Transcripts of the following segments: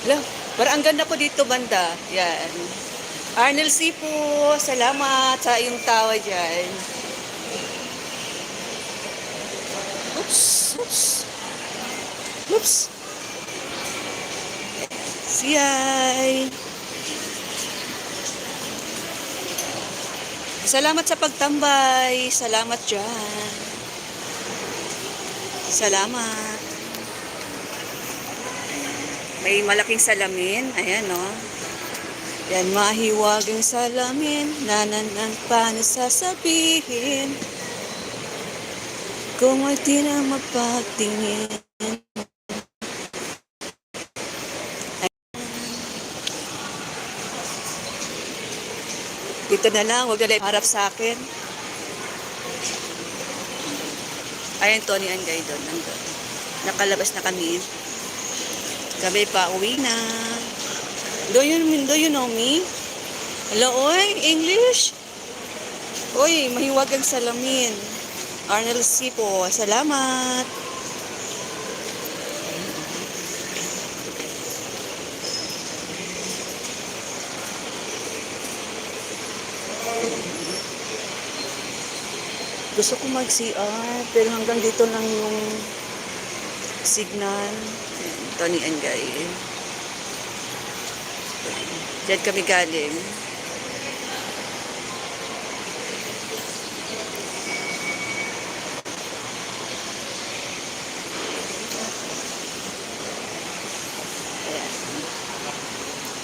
Hala, parang ang ganda po dito banda. Yan. Arnel C po, salamat sa iyong tawa dyan. Oops, oops, oops. Siyay. Salamat sa pagtambay. Salamat dyan. Salamat. May malaking salamin. Ayan, no? Yan, mahiwagang salamin. Nanan paano sasabihin kung ay di na mapagtingin. Dito na lang, huwag na harap sa akin. Ayan, Tony and Guy doon. Nandun. Nakalabas na kami. Kami pa, uwi na. Do you know me? Hello, oy, English? Oy, mahiwagang salamin. Arnel C po, salamat. Gusto ko mag-CR, pero hanggang dito lang yung signal. Tony and Guy. Diyan kami galing.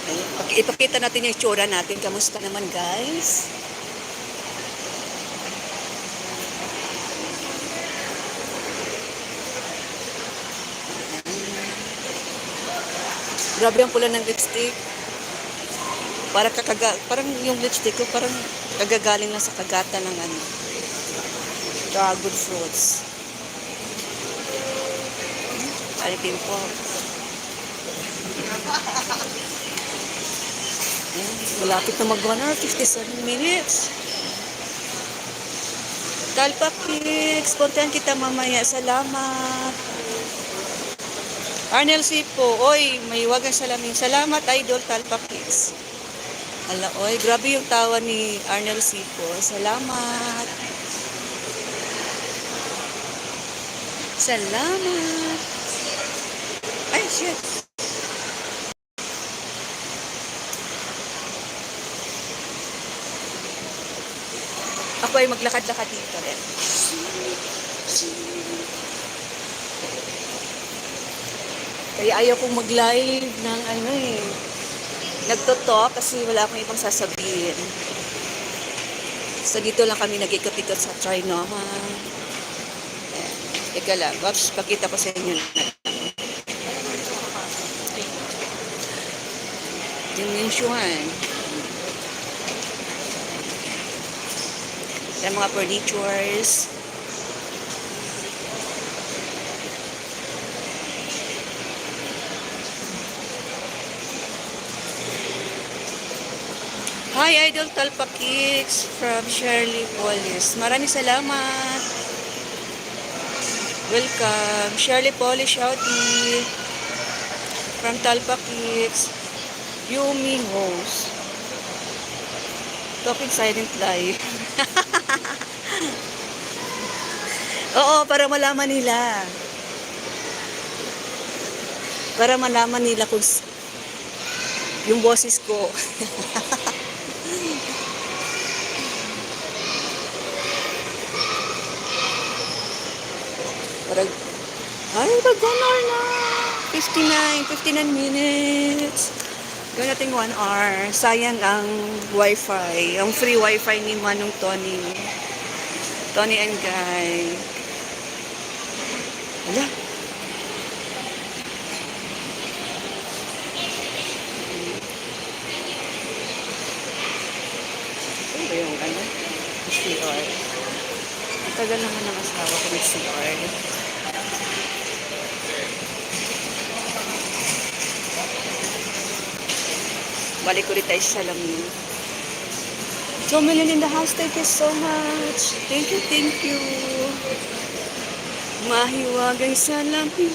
Ayan. Ipakita natin yung itsura natin. Kamusta naman, guys? Grabe ang pula ng lipstick. Parang yung lipstick ko parang kagagaling lang sa kagata ng ano, dragon fruits. Ay, pimple. Malapit na mag-1 hour, 57 minutes. Talpa Kicks, puntahan kita mamaya. Salamat. Arnel C po, oy, may wagang salamin. Salamat, Idol Talpa Kicks. Ala, oy, grabe yung tawa ni Arnel C po. Salamat. Salamat. Ay, shit. Ako ay maglakad-lakad dito rin. Kaya ayaw kong mag-live ng ano eh. Nagtotalk kasi wala akong ibang sasabihin. So dito lang kami nag-ikot-ikot sa Trinoma. Teka lang, Babs, pakita ko sa inyo. Dimension. Sa mga furnitures. Hi, Idol Talpa Kicks from Shirley Polish. Maraming salamat. Welcome. Shirley Polish Shouty from Talpa Kicks. Yumi host. Talking silent live. Oo, para malaman nila. Para malaman nila kung yung boses ko. Parang, ay, mag-1 hour na. 59 minutes. Gawin natin 1 hour. Sayang ang wifi. Ang free wifi ni Manong Tony. Tony and Guy. Wala. Ano ba yung ano? CR. Ang tagal naman ng asawa ko ng CR. Balik ulit tayo sa salamin. So, million in the house. Thank you so much. Thank you, thank you. Mahiwagang salamin.